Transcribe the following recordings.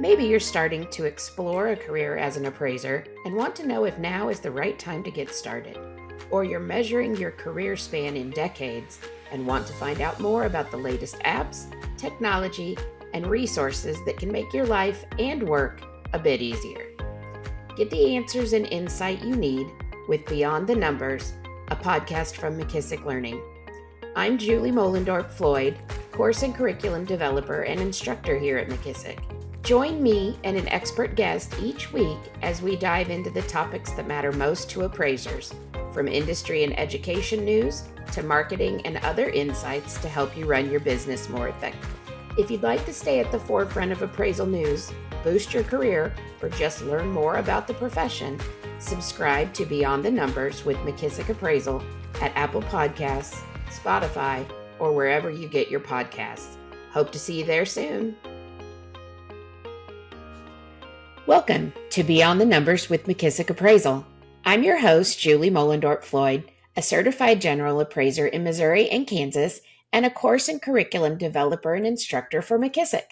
Maybe you're starting to explore a career as an appraiser and want to know if now is the right time to get started. Or you're measuring your career span in decades and want to find out more about the latest apps, technology, and resources that can make your life and work a bit easier. Get the answers and insight you need with Beyond the Numbers, a podcast from McKissock Learning. I'm Julie Moellendorp-Floyd, course and curriculum developer and instructor here at McKissock. Join me and an expert guest each week as we dive into the topics that matter most to appraisers, from industry and education news to marketing and other insights to help you run your business more effectively. If you'd like to stay at the forefront of appraisal news, boost your career, or just learn more about the profession, subscribe to Beyond the Numbers with McKissock Appraisal at Apple Podcasts, Spotify, or wherever you get your podcasts. Hope to see you there soon. Welcome to Beyond the Numbers with McKissock Appraisal. I'm your host, Julie Moellendorp-Floyd, a certified general appraiser in Missouri and Kansas, and a course and curriculum developer and instructor for McKissock.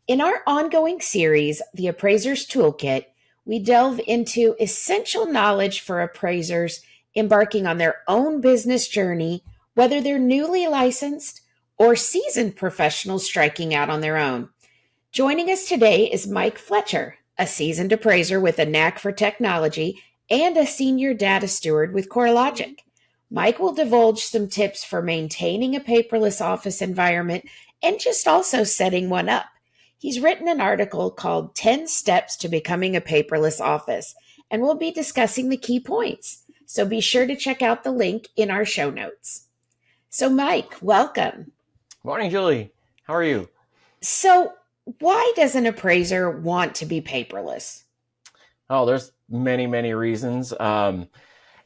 In our ongoing series, The Appraiser's Toolkit, we delve into essential knowledge for appraisers embarking on their own business journey, whether they're newly licensed or seasoned professionals striking out on their own. Joining us today is Mike Fletcher, a seasoned appraiser with a knack for technology and a senior data steward with CoreLogic. Mike will divulge some tips for maintaining a paperless office environment and just also setting one up. He's written an article called 10 Steps to Becoming a Paperless Office, and we'll be discussing the key points. So be sure to check out the link in our show notes. So Mike, welcome. Morning, Julie. How are you? So why does an appraiser want to be paperless? Oh, there's many reasons. I've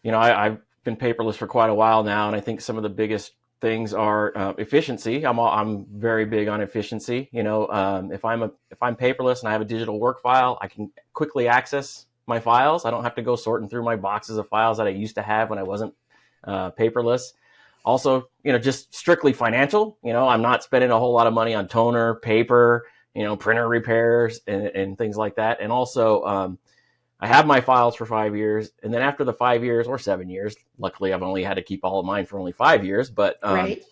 been paperless for quite a while now, and I think some of the biggest things are efficiency. I'm very big on efficiency. If I'm paperless and I have a digital work file, I can quickly access my files. I don't have to go sorting through my boxes of files that I used to have when I wasn't paperless. Also, just strictly financial. I'm not spending a whole lot of money on toner, paper, printer repairs and things like that. And also, I have my files for 5 years, and then after the 5 years or 7 years, luckily I've only had to keep all of mine for only 5 years, but right.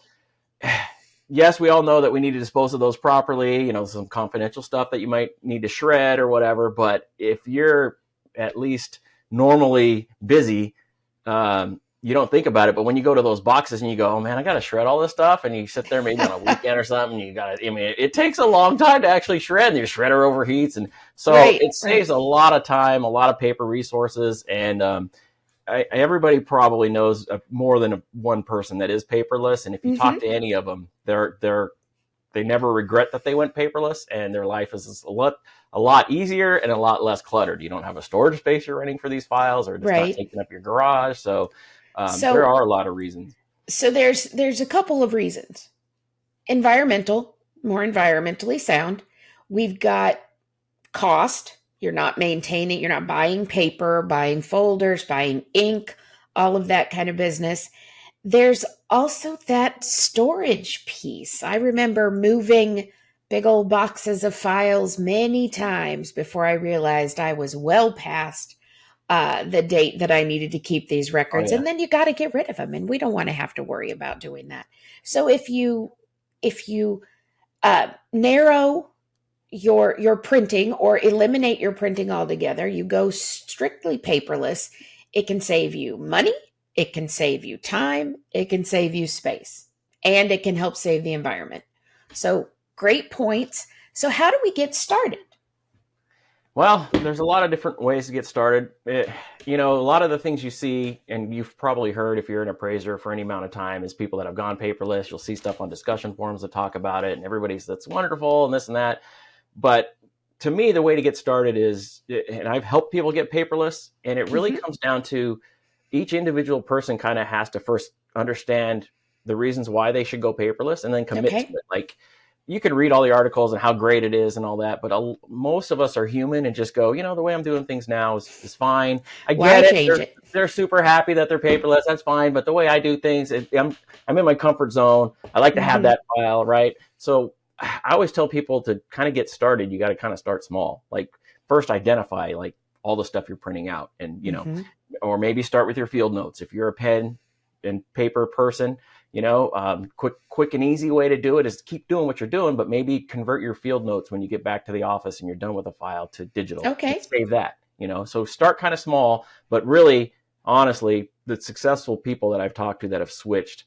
Yes, we all know that we need to dispose of those properly, some confidential stuff that you might need to shred or whatever, but if you're at least normally busy, you don't think about it, but when you go to those boxes and you go, oh man, I got to shred all this stuff, and you sit there maybe on a weekend or something, it takes a long time to actually shred, and your shredder overheats, and so it saves a lot of time, a lot of paper resources, and everybody probably knows more than one person that is paperless, and if you talk to any of them, they never regret that they went paperless, and their life is a lot easier and a lot less cluttered. You don't have a storage space you're renting for these files, or it's not taking up your garage, so there are a lot of reasons. So there's a couple of reasons. Environmental, more environmentally sound. We've got cost. You're not buying paper, buying folders, buying ink, all of that kind of business. There's also that storage piece. I remember moving big old boxes of files many times before I realized I was well past the date that I needed to keep these records. And then you got to get rid of them. And we don't want to have to worry about doing that. So if you narrow your printing or eliminate your printing altogether, you go strictly paperless, it can save you money, it can save you time, it can save you space, and it can help save the environment. So great points. So how do we get started? Well, there's a lot of different ways to get started. A lot of the things you see, and you've probably heard if you're an appraiser for any amount of time, is people that have gone paperless. You'll see stuff on discussion forums that talk about it, and everybody's that's wonderful and this and that. But to me, the way to get started is, and I've helped people get paperless, and it really comes down to each individual person kind of has to first understand the reasons why they should go paperless and then commit to it. Like, you can read all the articles and how great it is and all that, but most of us are human and just go, the way I'm doing things now is fine. I get it. They're super happy that they're paperless. That's fine. But the way I do things, I'm in my comfort zone. I like to have that file, right? So I always tell people to kind of get started, you got to kind of start small. Like first identify like all the stuff you're printing out, and Mm-hmm. or maybe start with your field notes. If you're a pen and paper person, quick and easy way to do it is keep doing what you're doing, but maybe convert your field notes when you get back to the office and you're done with a file to digital and Okay. save that. So start kind of small, but really, honestly, the successful people that I've talked to that have switched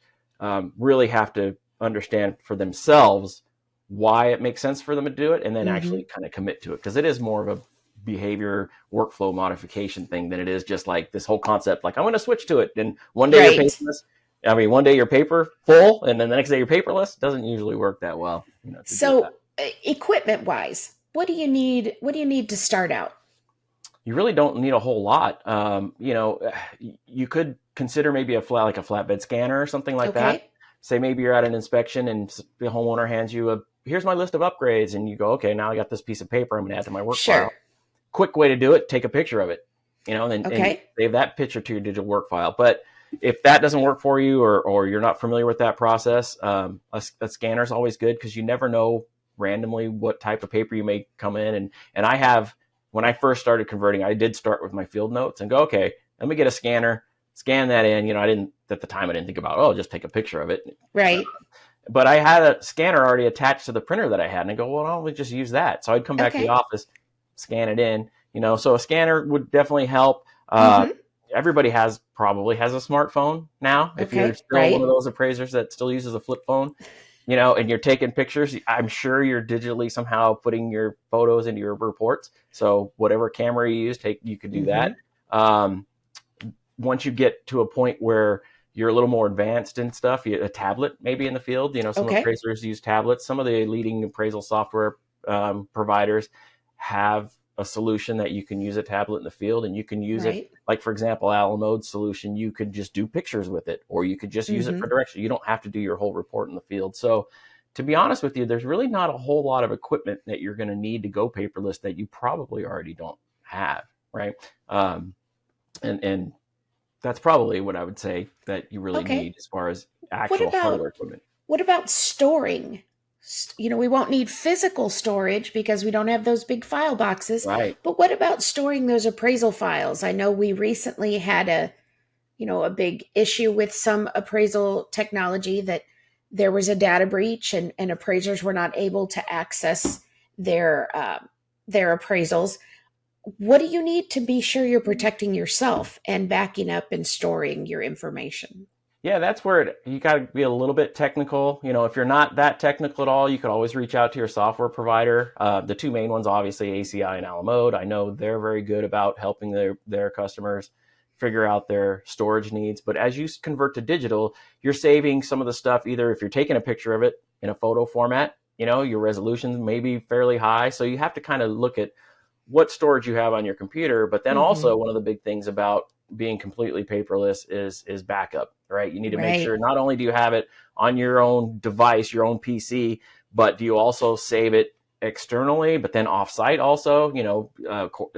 really have to understand for themselves why it makes sense for them to do it, and then Mm-hmm. actually kind of commit to it, because it is more of a behavior workflow modification thing than it is just like this whole concept like I'm going to switch to it, and one day you're Right. paperless. I mean, one day you're paper full and then the next day you're paperless. Doesn't usually work that well, to do it that. So, equipment wise, what do you need? What do you need to start out? You really don't need a whole lot. You could consider maybe a flatbed scanner or something like that. Okay. Say maybe you're at an inspection and the homeowner hands you here's my list of upgrades, and you go, okay, now I got this piece of paper I'm going to add to my work Sure. file. Quick way to do it, take a picture of it, and Okay. save that picture to your digital work file. But if that doesn't work for you, or you're not familiar with that process, a scanner is always good, because you never know randomly what type of paper you may come in. And I have, when I first started converting, I did start with my field notes and go, okay, let me get a scanner, scan that in. I didn't, at the time, I didn't think about, oh, just take a picture of it. Right. But I had a scanner already attached to the printer that I had, and I go, well, I'll just use that. So I'd come back to the Okay. office, scan it in, so a scanner would definitely help. Mm-hmm. Everybody probably has a smartphone now. If you're Okay. still one of Right. those appraisers that still uses a flip phone, and you're taking pictures, I'm sure you're digitally somehow putting your photos into your reports. So whatever camera you use, you could do Mm-hmm. that. Um, Once you get to a point where you're a little more advanced and stuff, a tablet maybe in the field. Some Okay. appraisers use tablets. Some of the leading appraisal software providers have a solution that you can use a tablet in the field, and you can use it. Right. Like, for example, Alamode's solution, you could just do pictures with it, or you could just use it for Mm-hmm. direction. You don't have to do your whole report in the field. So to be honest with you, there's really not a whole lot of equipment that you're going to need to go paperless that you probably already don't have, right? And that's probably what I would say that you really Okay. need as far as What actual about hardware equipment. what about storing? We won't need physical storage because we don't have those big file boxes. Right. But what about storing those appraisal files? I know we recently had a big issue with some appraisal technology, that there was a data breach, and appraisers were not able to access their their appraisals. What do you need to be sure you're protecting yourself and backing up and storing your information? Yeah, that's where you got to be a little bit technical. If you're not that technical at all, you could always reach out to your software provider. The two main ones, obviously, ACI and Alamode. I know they're very good about helping their customers figure out their storage needs. But as you convert to digital, you're saving some of the stuff. Either if you're taking a picture of it in a photo format, your resolution may be fairly high. So you have to kind of look at what storage you have on your computer. But then Mm-hmm. also, one of the big things about being completely paperless is backup, right? You need to make Right. sure not only do you have it on your own device, your own PC, but do you also save it externally, but then offsite also,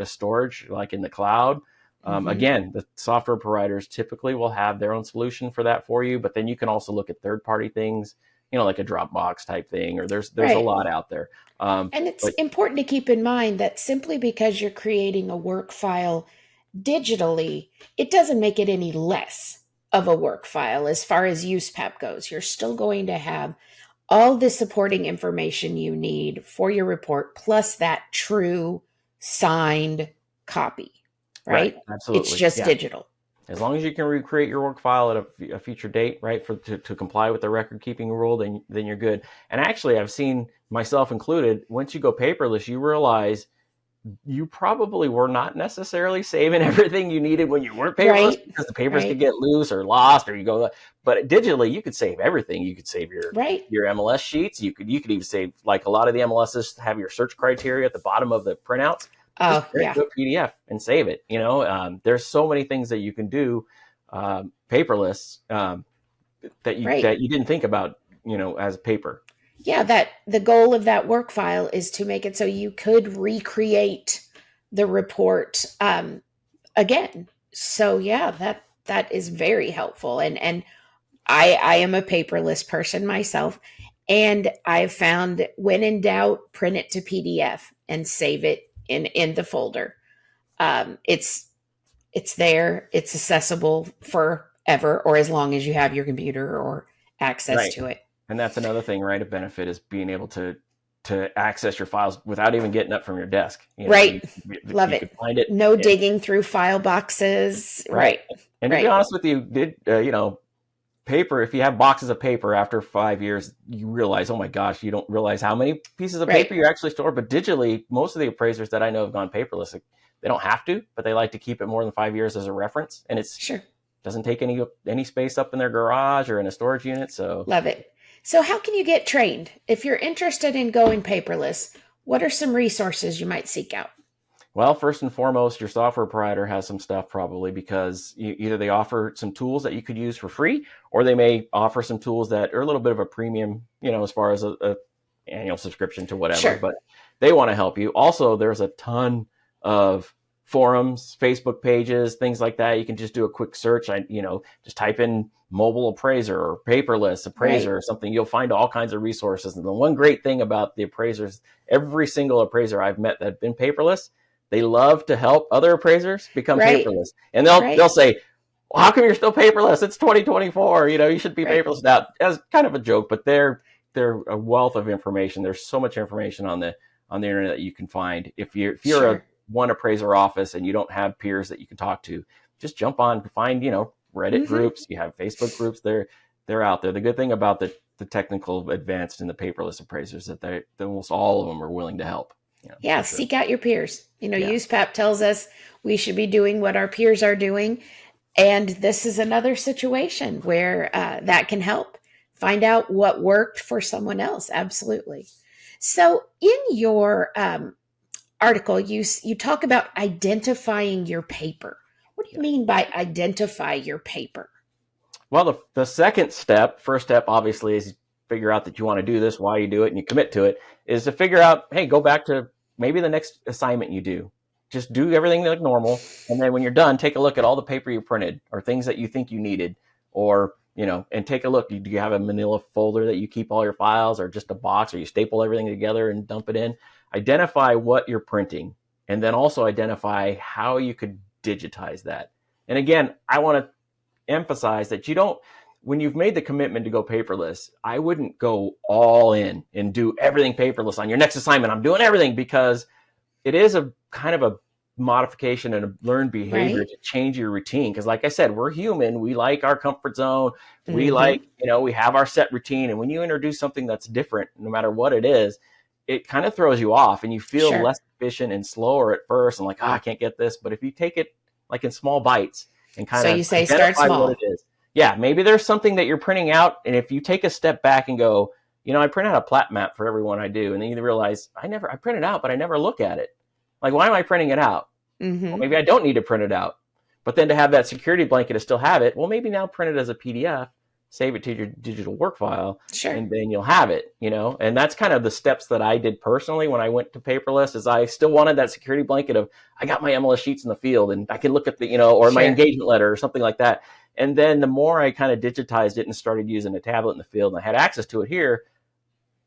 storage like in the cloud. Mm-hmm. Again, the software providers typically will have their own solution for that for you, but then you can also look at third-party things, like a Dropbox type thing, or there's a Right. lot out there. And it's But important to keep in mind that simply because you're creating a work file digitally, it doesn't make it any less of a work file as far as USPAP goes. You're still going to have all the supporting information you need for your report, plus that true signed copy, right, right? It's absolutely, just yeah. digital. As long as you can recreate your work file at a future date, right, to comply with the record keeping rule, then you're good. And actually, I've seen, myself included, once you go paperless, you realize you probably were not necessarily saving everything you needed when you weren't paperless, Right? because the papers could Right? get loose or lost, or you go. But digitally, you could save everything. You could save Right? your MLS sheets. You could even save, like, a lot of the MLSs have your search criteria at the bottom of the printouts. Just Oh, print it yeah. to a PDF and save it. There's so many things that you can do paperless, Right. that you didn't think about, as paper. Yeah, that the goal of that work file is to make it so you could recreate the report again. So yeah, that is very helpful. And I am a paperless person myself, And I've found when in doubt, print it to PDF and save it in the folder. It's there. It's accessible forever, or as long as you have your computer or access Right. to it. And that's another thing, right? A benefit is being able to access your files without even getting up from your desk. Right. Love you it. could find it. No digging through file boxes. Right. And to be honest with you, paper, if you have boxes of paper after 5 years, you realize, oh my gosh, you don't realize how many pieces of paper you actually store. But digitally, most of the appraisers that I know have gone paperless. They don't have to, but they like to keep it more than 5 years as a reference. And it's doesn't take any space up in their garage or in a storage unit. So love it. So how can you get trained? If you're interested in going paperless, what are some resources you might seek out? Well, first and foremost, your software provider has some stuff probably, because either they offer some tools that you could use for free, or they may offer some tools that are a little bit of a premium, as far as a annual subscription to whatever, but they want to help you. Also, there's a ton of forums, Facebook pages, things like that. You can just do a quick search. Just type in mobile appraiser or paperless appraiser or something. You'll find all kinds of resources. And the one great thing about the appraisers, every single appraiser I've met that have been paperless, they love to help other appraisers become paperless. And they'll say, well, how come you're still paperless? It's 2024. You should be paperless now, as kind of a joke, but they're a wealth of information. There's so much information on the internet that you can find. If you're a one appraiser office and you don't have peers that you can talk to, just jump on, find, Reddit groups, you have Facebook groups, they're out there. The good thing about the technical advanced and the paperless appraisers is that almost all of them are willing to help. Seek out your peers. USPAP tells us we should be doing what our peers are doing. And this is another situation where that can help. Find out what worked for someone else. Absolutely. So in your article, you talk about identifying your paper. What do you mean by identify your paper? Well, the first step, obviously, is figure out that you want to do this, why you do it, and you commit to it, is to figure out, hey, go back to maybe the next assignment you do. Just do everything like normal. And then when you're done, take a look at all the paper you printed or things that you think you needed, or, and take a look. Do you have a manila folder that you keep all your files, or just a box, or you staple everything together and dump it in? Identify what you're printing, and then also identify how you could digitize that. And again, I want to emphasize that when you've made the commitment to go paperless, I wouldn't go all in and do everything paperless on your next assignment. I'm doing everything, because it is a kind of a modification and a learned behavior to change your routine. Because like I said, we're human. We like our comfort zone. We like, we have our set routine. And when you introduce something that's different, no matter what it is, it kind of throws you off and you feel less efficient and slower at first. And like, I can't get this. But if you take it like in small bites and kind of, so you say start small. What it is. Yeah, maybe there's something that you're printing out. And if you take a step back and go, I print out a plat map for everyone I do. And then you realize I print it out, but I never look at it. Like, why am I printing it out? Well, maybe I don't need to print it out. But then to have that security blanket to still have it, well, maybe now print it as a PDF, save it to your digital work file, and then you'll have it, And that's kind of the steps that I did personally when I went to paperless, is I still wanted that security blanket of, I got my MLS sheets in the field and I can look at the, or my engagement letter or something like that. And then the more I kind of digitized it and started using a tablet in the field and I had access to it here,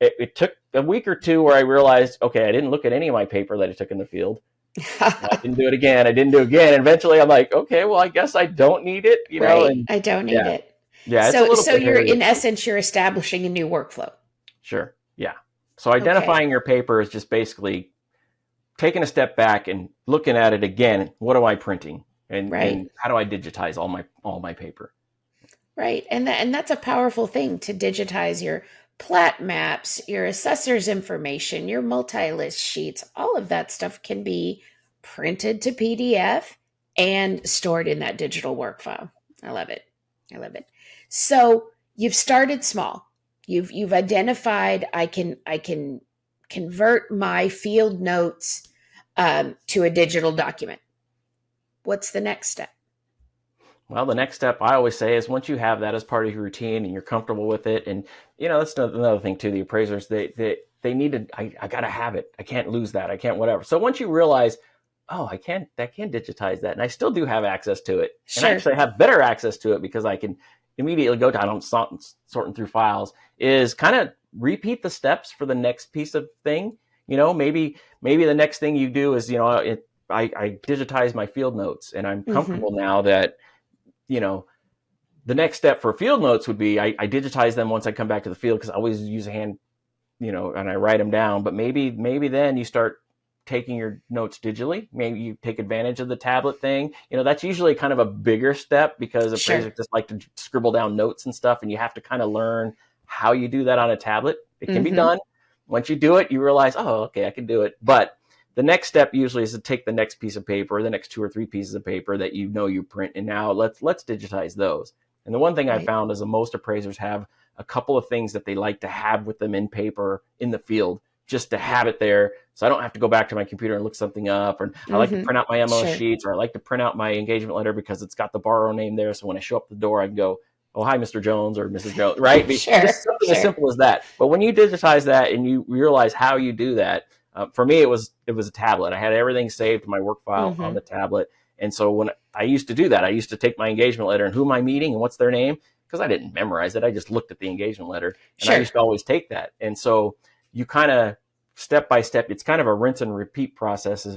it took a week or two where I realized, okay, I didn't look at any of my paper that I took in the field. I didn't do it again. I didn't do it again. And eventually I'm like, okay, well, I guess I don't need it, know. And, I don't need it. Yeah. So you're in essence, you're establishing a new workflow. Sure. Yeah. So identifying your paper is just basically taking a step back and looking at it again. What am I printing? And how do I digitize all my paper? Right. And that's a powerful thing, to digitize your plat maps, your assessor's information, your multi-list sheets. All of that stuff can be printed to PDF and stored in that digital work file. I love it. So you've started small. You've identified, I can convert my field notes to a digital document. What's the next step? Well, the next step I always say is, once you have that as part of your routine and you're comfortable with it, and that's another thing too. The appraisers, they need to. I got to have it. I can't lose that. I can't whatever. So once you realize, I can digitize that, and I still do have access to it, and I actually have better access to it because I can immediately go to. I don't sorting through files. Is kind of repeat the steps for the next piece of thing. Maybe the next thing you do is, I digitize my field notes, and I'm comfortable now that, the next step for field notes would be I digitize them once I come back to the field, because I always use a hand, and I write them down. But maybe then you start taking your notes digitally. Maybe you take advantage of the tablet thing. That's usually kind of a bigger step, because appraisers just like to scribble down notes and stuff, and you have to kind of learn how you do that on a tablet. It can be done. Once you do it, you realize, oh, okay, I can do it. But the next step usually is to take the next piece of paper, or the next 2 or 3 pieces of paper that you print, and now let's digitize those. And the one thing I found is that most appraisers have a couple of things that they like to have with them in paper in the field, just to have it there, so I don't have to go back to my computer and look something up. Or I like to print out my MLS sheets, or I like to print out my engagement letter because it's got the borrower name there. So when I show up at the door, I can go, oh, hi, Mr. Jones or Mrs. Jones, right? Just something as simple as that. But when you digitize that and you realize how you do that, for me, it was a tablet. I had everything saved in my work file on the tablet. And so when I used to do that, I used to take my engagement letter and who am I meeting and what's their name? Because I didn't memorize it. I just looked at the engagement letter, and I used to always take that. And so you kind of step by step, it's kind of a rinse and repeat process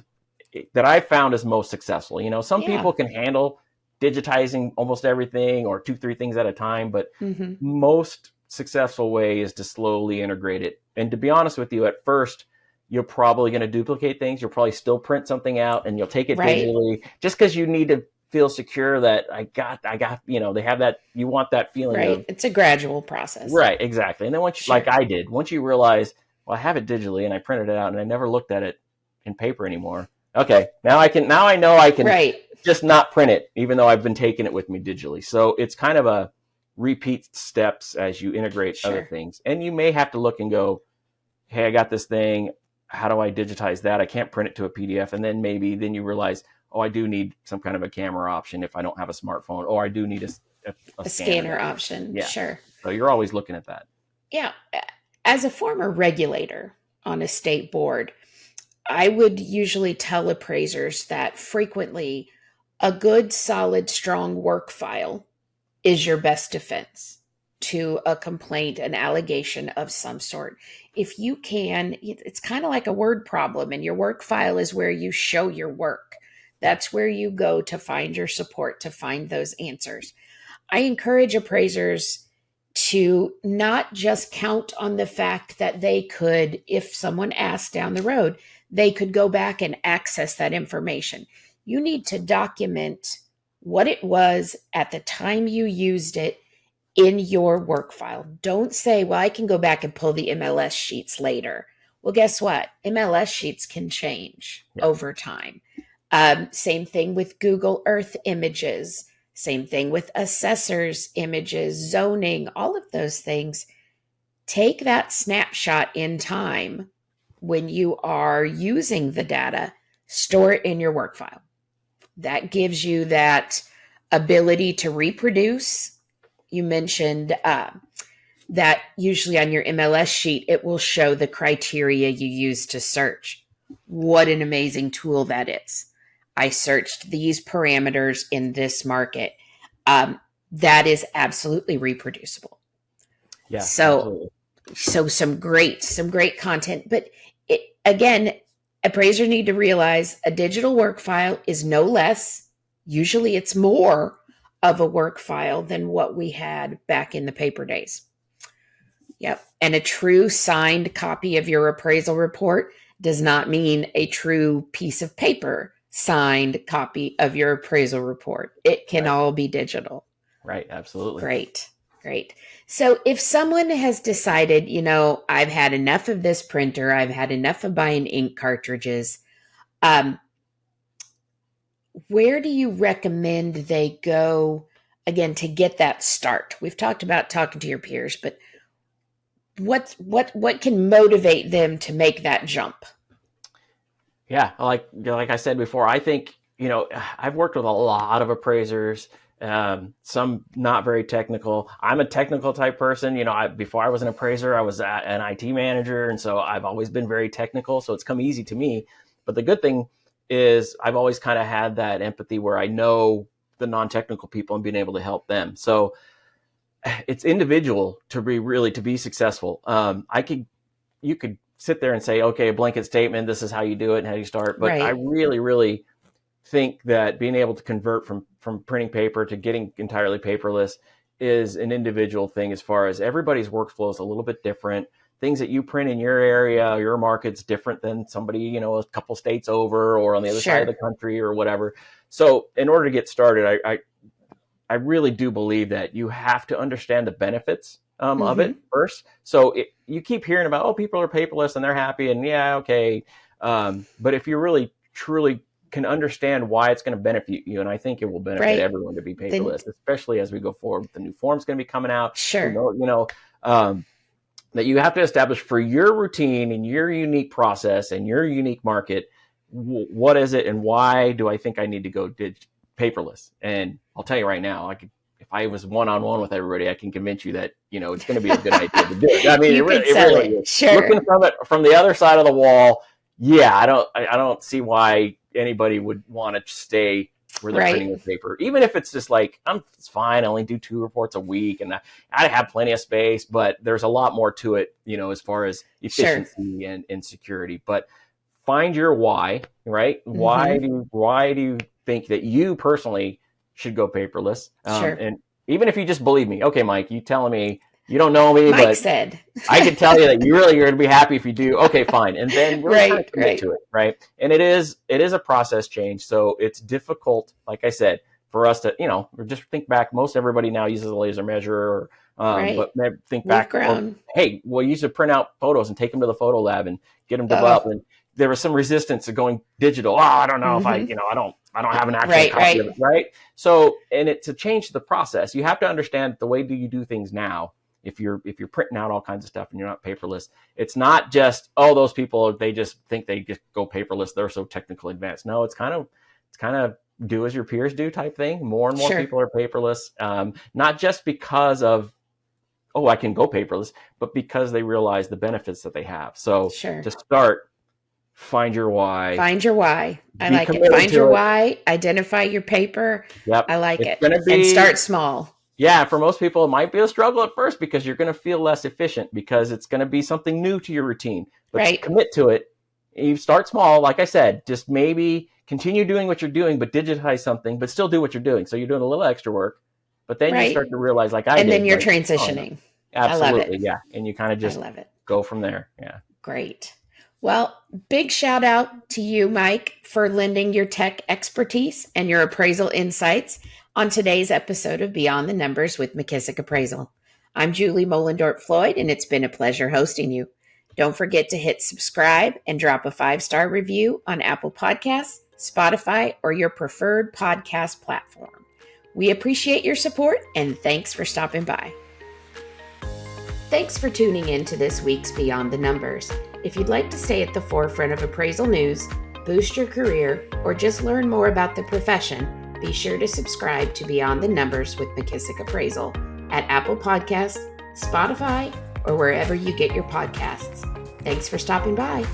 that I found is most successful. Some people can handle digitizing almost everything or 2-3 things at a time, but most successful way is to slowly integrate it. And to be honest with you, at first, you're probably going to duplicate things. You'll probably still print something out and you'll take it digitally, just because you need to feel secure that I got, they have that, you want that feeling. Right. It's a gradual process. Right. Exactly. And then once, like I did, once you realize, well, I have it digitally and I printed it out and I never looked at it in paper anymore. Okay. Now I know I can just not print it, even though I've been taking it with me digitally. So it's kind of a repeat steps as you integrate other things. And you may have to look and go, hey, I got this thing. How do I digitize that? I can't print it to a PDF. And then then you realize, oh, I do need some kind of a camera option if I don't have a smartphone, or I do need a scanner option. Yeah. Sure. So you're always looking at that. Yeah. As a former regulator on a state board, I would usually tell appraisers that frequently a good, solid, strong work file is your best defense to a complaint, an allegation of some sort. If you can, it's kind of like a word problem, and your work file is where you show your work. That's where you go to find your support, to find those answers. I encourage appraisers to not just count on the fact that they could, if someone asked down the road, they could go back and access that information. You need to document what it was at the time you used it in your work file. Don't say, well, I can go back and pull the MLS sheets later. Well, guess what? MLS sheets can change over time. Same thing with Google Earth images. Same thing with assessors images, zoning, all of those things. Take that snapshot in time when you are using the data, store it in your work file. That gives you that ability to reproduce. You mentioned that usually on your MLS sheet, it will show the criteria you use to search. What an amazing tool that is. I searched these parameters in this market. That is absolutely reproducible. Yeah. So some great content. But again, appraisers need to realize a digital work file is no less. Usually it's more of a work file than what we had back in the paper days. Yep. And a true signed copy of your appraisal report does not mean a true piece of paper signed copy of your appraisal report. It can all be digital. Right. Absolutely. Great. So if someone has decided, I've had enough of this printer, I've had enough of buying ink cartridges, where do you recommend they go, again, to get that start? We've talked about talking to your peers, but what can motivate them to make that jump? Yeah, like I said before, I think, I've worked with a lot of appraisers, some not very technical. I'm a technical type person. Before I was an appraiser, I was an IT manager. And so I've always been very technical. So it's come easy to me. But the good thing is I've always kind of had that empathy where I know the non-technical people and being able to help them. So it's individual to be successful. You could sit there and say, okay, a blanket statement, this is how you do it and how you start. But I really think that being able to convert from printing paper to getting entirely paperless is an individual thing, as far as everybody's workflow is a little bit different. Things that you print in your area, your market's different than somebody, a couple states over or on the other side of the country or whatever. So in order to get started, I really do believe that you have to understand the benefits of it first. So you keep hearing about, people are paperless and they're happy and but if you really truly can understand why it's going to benefit you, and I think it will benefit everyone to be paperless, especially as we go forward. The new form's going to be coming out. That you have to establish for your routine and your unique process and your unique market, what is it and why do I think I need to go paperless? And I'll tell you right now, if I was one-on-one with everybody, I can convince you that, it's going to be a good idea to do it. I mean, it really is. Sure. Looking from the other side of the wall, I don't see why anybody would want to stay where they're printing with paper. Even if it's just like, it's fine, I only do 2 reports a week and I have plenty of space, but there's a lot more to it, as far as efficiency and security. But find your why, right? Why do you think that you personally should go paperless? And even if you just believe me, okay, Mike, you telling me you don't know me, Mike but said I can tell you that you're going to be happy if you do. Okay, fine. And then we're kind of commit to it, right? And it is a process change. So it's difficult, like I said, for us to, just think back. Most everybody now uses a laser measure, but think back, hey, we used to print out photos and take them to the photo lab and get them developed. And there was some resistance to going digital. I don't know if I don't have an actual copy of it, right? So, and to change the process, you have to understand the way you do things now. If you're printing out all kinds of stuff and you're not paperless, it's not just, those people, they just think they just go paperless, they're so technically advanced. No, it's kind of do as your peers do type thing. More and more people are paperless, not just because of, I can go paperless, but because they realize the benefits that they have. So to start, find your why. I like it. Find your why, identify your paper. Yep. I like it. And start small. Yeah, for most people, it might be a struggle at first because you're going to feel less efficient because it's going to be something new to your routine. But commit to it. You start small, like I said, just maybe continue doing what you're doing, but digitize something, but still do what you're doing. So you're doing a little extra work, but then you start to realize, like I did. And then you're transitioning. Absolutely, I love it. Yeah. And you kind of just go from there. Yeah. Great. Well, big shout out to you, Mike, for lending your tech expertise and your appraisal insights on today's episode of Beyond the Numbers with McKissock Appraisal. I'm Julie Mohlendorf-Floyd, and it's been a pleasure hosting you. Don't forget to hit subscribe and drop a 5-star review on Apple Podcasts, Spotify, or your preferred podcast platform. We appreciate your support, and thanks for stopping by. Thanks for tuning in to this week's Beyond the Numbers. If you'd like to stay at the forefront of appraisal news, boost your career, or just learn more about the profession, be sure to subscribe to Beyond the Numbers with McKissock Appraisal at Apple Podcasts, Spotify, or wherever you get your podcasts. Thanks for stopping by.